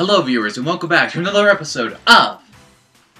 Hello viewers and welcome back to another episode of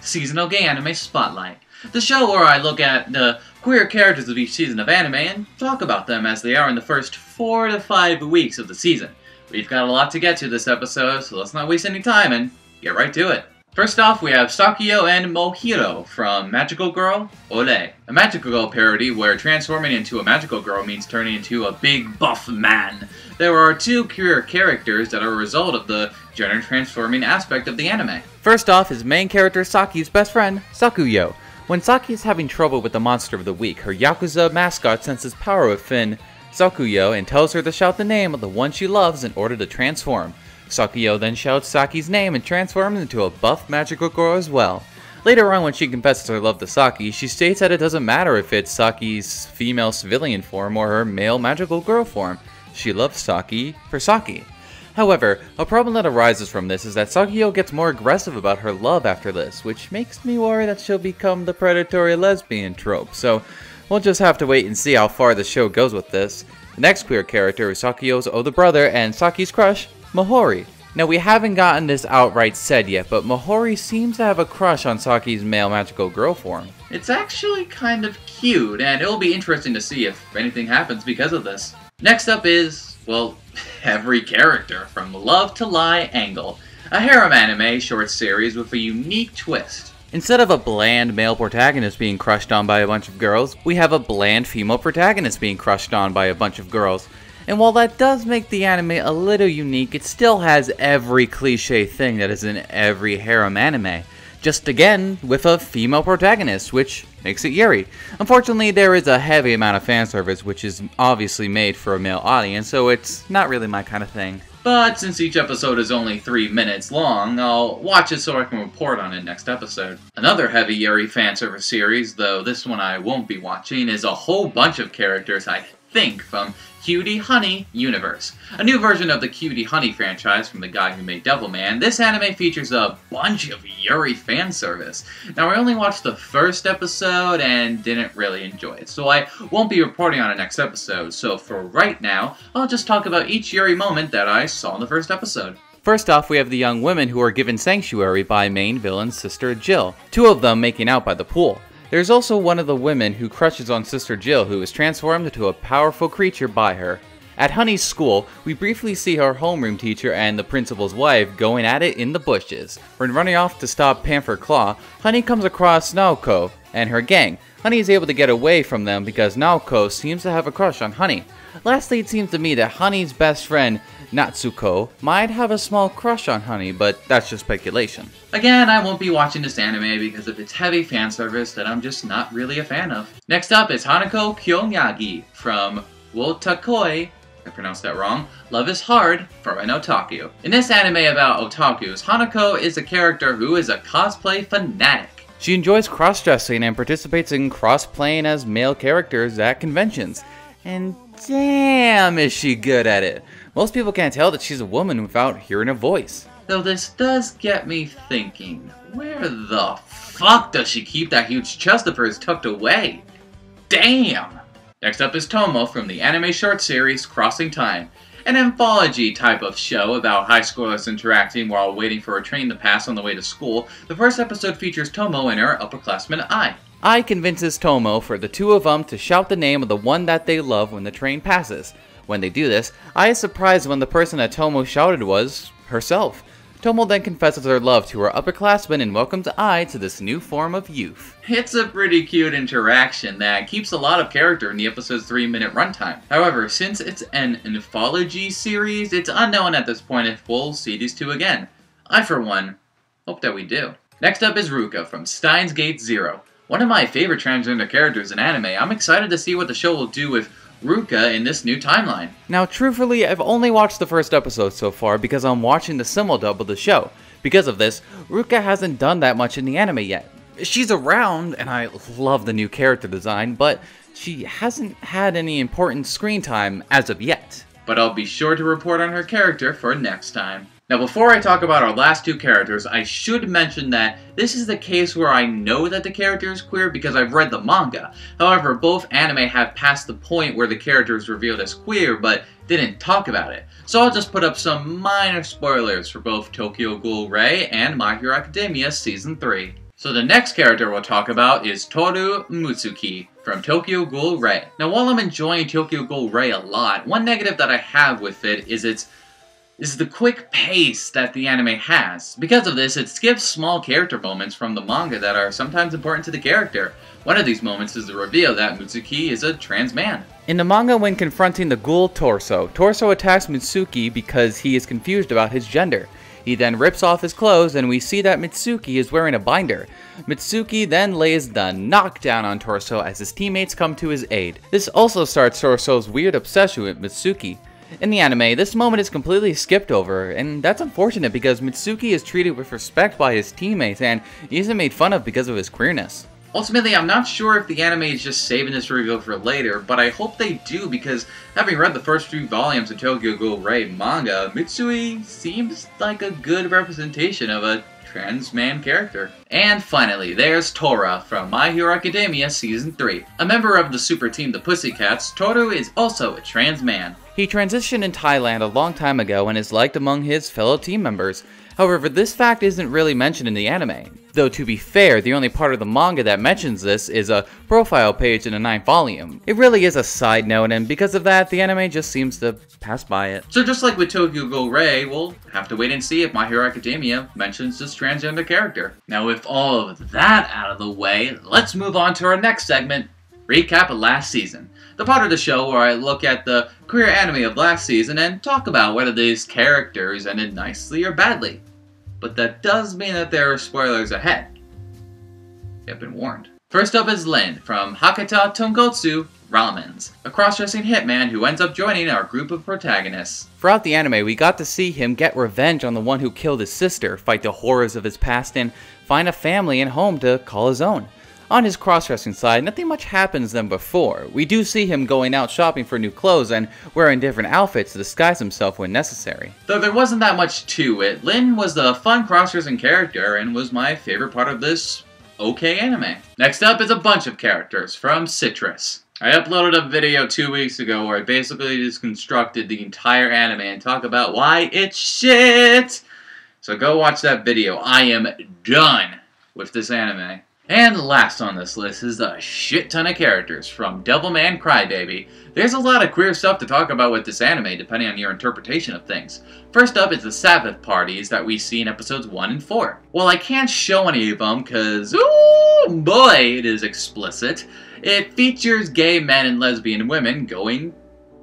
Seasonal Gay Anime Spotlight, the show where I look at the queer characters of each season of anime and talk about them as they are in the first 4 to 5 weeks of the season. We've got a lot to get to this episode, so let's not waste any time and get right to it. First off, we have Sakuyo and Mohiro from Magical Girl Ole, a Magical Girl parody where transforming into a magical girl means turning into a big buff man. There are 2 queer characters that are a result of the gender transforming aspect of the anime. First off is main character Saki's best friend, Sakuyo. When Saki is having trouble with the monster of the week, her Yakuza mascot senses power within Sakuyo and tells her to shout the name of the one she loves in order to transform. Sakuyo then shouts Saki's name and transforms into a buff magical girl as well. Later on, when she confesses her love to Saki, she states that it doesn't matter if it's Saki's female civilian form or her male magical girl form. She loves Saki for Saki. However, a problem that arises from this is that Sakuyo gets more aggressive about her love after this, which makes me worry that she'll become the predatory lesbian trope, so we'll just have to wait and see how far the show goes with this. The next queer character is Sakuyo's older brother and Saki's crush, Mohori. Now, we haven't gotten this outright said yet, but Mohori seems to have a crush on Saki's male magical girl form. It's actually kind of cute, and it'll be interesting to see if anything happens because of this. Next up is, well, every character from Love to Lie Angle, a harem anime short series with a unique twist. Instead of a bland male protagonist being crushed on by a bunch of girls, we have a bland female protagonist being crushed on by a bunch of girls. And while that does make the anime a little unique, it still has every cliche thing that is in every harem anime. Just again, with a female protagonist, which makes it Yuri. Unfortunately, there is a heavy amount of fan service, which is obviously made for a male audience, so it's not really my kind of thing. But since each episode is only 3 minutes long, I'll watch it so I can report on it next episode. Another heavy Yuri fanservice series, though this one I won't be watching, is a whole bunch of characters I think from Cutie Honey Universe. A new version of the Cutie Honey franchise from the guy who made Devilman, this anime features a bunch of Yuri fan service. Now, I only watched the first episode and didn't really enjoy it, so I won't be reporting on it next episode, so for right now, I'll just talk about each Yuri moment that I saw in the first episode. First off, we have the young women who are given sanctuary by main villain's sister Jill, 2 of them making out by the pool. There's also one of the women who crushes on Sister Jill, who is transformed into a powerful creature by her. At Honey's school, we briefly see her homeroom teacher and the principal's wife going at it in the bushes. When running off to stop Panther Claw, Honey comes across Naoko and her gang. Honey is able to get away from them because Naoko seems to have a crush on Honey. Lastly, it seems to me that Honey's best friend, Natsuko, might have a small crush on Honey, but that's just speculation. Again, I won't be watching this anime because of its heavy fan service that I'm just not really a fan of. Next up is Hanako Kyonyagi from Wotakoi, I pronounced that wrong, Love is Hard for an Otaku. In this anime about otakus, Hanako is a character who is a cosplay fanatic. She enjoys cross-dressing and participates in cross-playing as male characters at conventions. And damn, is she good at it. Most people can't tell that she's a woman without hearing her voice. Though this does get me thinking, where the fuck does she keep that huge chest of hers tucked away? Damn! Next up is Tomo from the anime short series Crossing Time, an anthology type of show about high schoolers interacting while waiting for a train to pass on the way to school. The first episode features Tomo and her upperclassman Ai. Ai convinces Tomo for the 2 of them to shout the name of the one that they love when the train passes. When they do this, Ai is surprised when the person that Tomo shouted was herself. Tomo then confesses her love to her upperclassman and welcomes Ai to this new form of youth. It's a pretty cute interaction that keeps a lot of character in the episode's 3-minute runtime. However, since it's an anthology series, it's unknown at this point if we'll see these 2 again. I, for one, hope that we do. Next up is Ruka from Steins Gate Zero. One of my favorite transgender characters in anime. I'm excited to see what the show will do with Ruka in this new timeline. Now, truthfully, I've only watched the first episode so far because I'm watching the simuldub of the show. Because of this, Ruka hasn't done that much in the anime yet. She's around, and I love the new character design, but she hasn't had any important screen time as of yet. But I'll be sure to report on her character for next time. Now before I talk about our last two characters, I should mention that this is the case where I know that the character is queer because I've read the manga. However, both anime have passed the point where the character is revealed as queer, but didn't talk about it. So I'll just put up some minor spoilers for both Tokyo Ghoul Rei and My Hero Academia Season 3. So the next character we'll talk about is Toru Mitsuki from Tokyo Ghoul Rei. Now while I'm enjoying Tokyo Ghoul Rei a lot, one negative that I have with it is the quick pace that the anime has. Because of this, it skips small character moments from the manga that are sometimes important to the character. One of these moments is the reveal that Mitsuki is a trans man. In the manga, when confronting the ghoul Torso attacks Mitsuki because he is confused about his gender. He then rips off his clothes and we see that Mitsuki is wearing a binder. Mitsuki then lays the knockdown on Torso as his teammates come to his aid. This also starts Torso's weird obsession with Mitsuki. In the anime, this moment is completely skipped over, and that's unfortunate because Mitsuki is treated with respect by his teammates and he isn't made fun of because of his queerness. Ultimately, I'm not sure if the anime is just saving this reveal for later, but I hope they do because having read the first few volumes of Tokyo Ghoul Rei manga, Mitsui seems like a good representation of a trans man character. And finally, there's Tora from My Hero Academia Season 3. A member of the super team the Pussycats, Toru is also a trans man. He transitioned in Thailand a long time ago and is liked among his fellow team members. However, this fact isn't really mentioned in the anime. Though to be fair, the only part of the manga that mentions this is a profile page in the 9th volume. It really is a side note, and because of that, the anime just seems to pass by it. So just like with Tokyo Ghoul Rei, we'll have to wait and see if My Hero Academia mentions this transgender character. Now with all of that out of the way, let's move on to our next segment, Recap of Last Season. The part of the show where I look at the queer anime of last season and talk about whether these characters ended nicely or badly. But that does mean that there are spoilers ahead. You've been warned. First up is Lin from Hakata Tonkotsu Ramens, a cross-dressing hitman who ends up joining our group of protagonists. Throughout the anime, we got to see him get revenge on the one who killed his sister, fight the horrors of his past, and find a family and home to call his own. On his cross-dressing side, nothing much happens than before. We do see him going out shopping for new clothes and wearing different outfits to disguise himself when necessary. Though there wasn't that much to it, Lin was a fun cross-dressing character and was my favorite part of this okay anime. Next up is a bunch of characters from Citrus. I uploaded a video 2 weeks ago where I basically just constructed the entire anime and talk about why it's shit! So go watch that video. I am done with this anime. And last on this list is a shit ton of characters from Devilman Crybaby. There's a lot of queer stuff to talk about with this anime depending on your interpretation of things. First up is the Sabbath parties that we see in episodes 1 and 4. Well, I can't show any of them cause, ooh boy, it is explicit. It features gay men and lesbian women going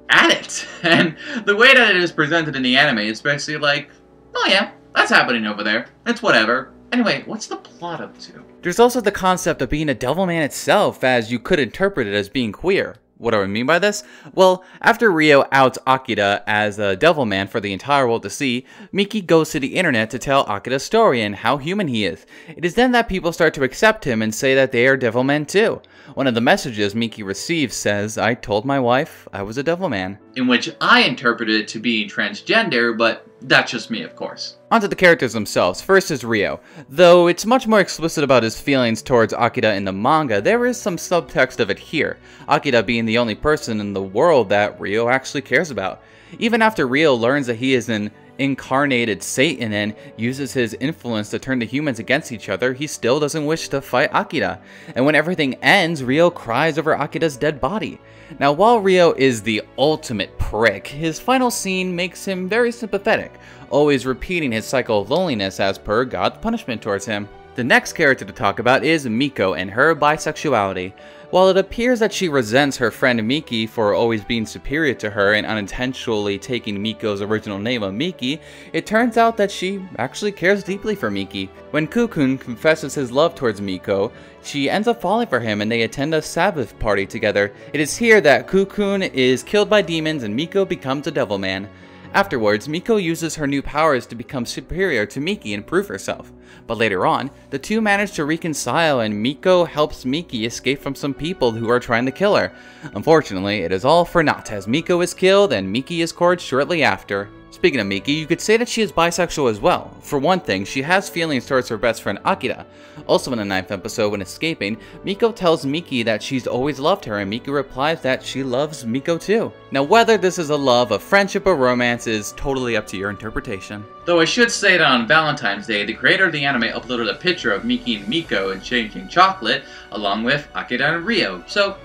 at it. And the way that it is presented in the anime is basically like, oh yeah, that's happening over there. It's whatever. Anyway, what's the plot up to? There's also the concept of being a Devilman itself, as you could interpret it as being queer. What do I mean by this? Well, after Ryo outs Akira as a Devilman for the entire world to see, Miki goes to the internet to tell Akira's story and how human he is. It is then that people start to accept him and say that they are Devilmen too. One of the messages Miki receives says, "I told my wife I was a Devilman." In which I interpreted it to be transgender, but that's just me, of course. Onto the characters themselves. First is Ryo. Though it's much more explicit about his feelings towards Akira in the manga, there is some subtext of it here, Akira being the only person in the world that Ryo actually cares about. Even after Ryo learns that he is an incarnated Satan and uses his influence to turn the humans against each other, he still doesn't wish to fight Akira. And when everything ends, Ryo cries over Akira's dead body. Now, while Ryo is the ultimate prick, his final scene makes him very sympathetic, always repeating his cycle of loneliness as per God's punishment towards him. The next character to talk about is Miko and her bisexuality. While it appears that she resents her friend Miki for always being superior to her and unintentionally taking Miko's original name of Miki, it turns out that she actually cares deeply for Miki. When Kukun confesses his love towards Miko, she ends up falling for him and they attend a Sabbath party together. It is here that Kukun is killed by demons and Miko becomes a Devilman. Afterwards, Miko uses her new powers to become superior to Miki and prove herself. But later on, the two manage to reconcile and Miko helps Miki escape from some people who are trying to kill her. Unfortunately, it is all for naught as Miko is killed and Miki is cored shortly after. Speaking of Miki, you could say that she is bisexual as well. For one thing, she has feelings towards her best friend Akira. Also in the 9th episode, when escaping, Miko tells Miki that she's always loved her, and Miki replies that she loves Miko too. Now whether this is a love, a friendship, or romance is totally up to your interpretation. Though I should say that on Valentine's Day, the creator of the anime uploaded a picture of Miki and Miko exchanging chocolate, along with Akira and Ryo, so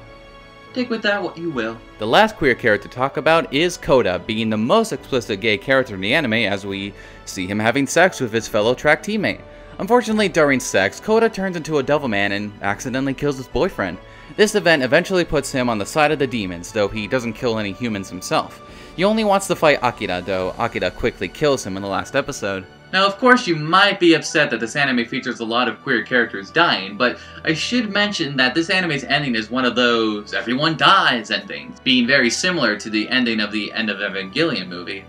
take with that what you will. The last queer character to talk about is Koda, being the most explicit gay character in the anime as we see him having sex with his fellow track teammate. Unfortunately, during sex, Koda turns into a devil man and accidentally kills his boyfriend. This event eventually puts him on the side of the demons, though he doesn't kill any humans himself. He only wants to fight Akira, though Akira quickly kills him in the last episode. Now, of course, you might be upset that this anime features a lot of queer characters dying, but I should mention that this anime's ending is one of those everyone dies endings, being very similar to the ending of the End of Evangelion movie.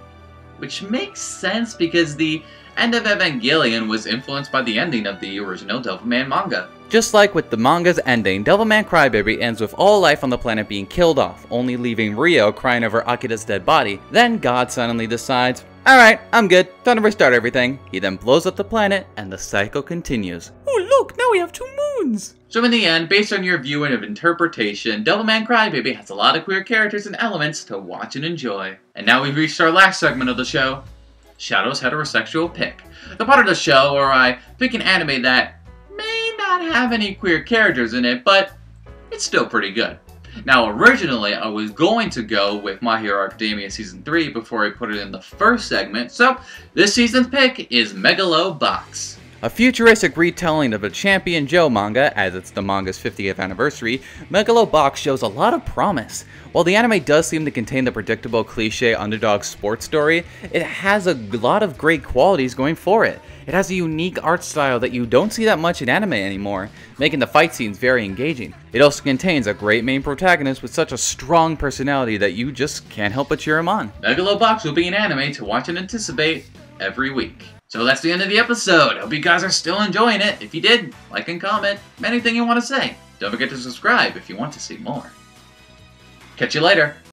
Which makes sense because the End of Evangelion was influenced by the ending of the original Devilman manga. Just like with the manga's ending, Devilman Crybaby ends with all life on the planet being killed off, only leaving Ryo crying over Akira's dead body. Then God suddenly decides, alright, I'm good, time to restart everything. He then blows up the planet, and the cycle continues. Oh look, now we have 2 moons! So in the end, based on your viewing of interpretation, Devilman Crybaby has a lot of queer characters and elements to watch and enjoy. And now we've reached our last segment of the show, Shadow's Heterosexual Pick. The part of the show where I pick an anime that may not have any queer characters in it, but it's still pretty good. Now, originally, I was going to go with My Hero Academia Season 3 before I put it in the first segment, so this season's pick is Megalobox. A futuristic retelling of the Champion Joe manga, as it's the manga's 50th anniversary, Megalobox shows a lot of promise. While the anime does seem to contain the predictable cliché underdog sports story, it has a lot of great qualities going for it. It has a unique art style that you don't see that much in anime anymore, making the fight scenes very engaging. It also contains a great main protagonist with such a strong personality that you just can't help but cheer him on. Megalobox will be an anime to watch and anticipate every week. So that's the end of the episode. I hope you guys are still enjoying it. If you did, like and comment anything you want to say. Don't forget to subscribe if you want to see more. Catch you later.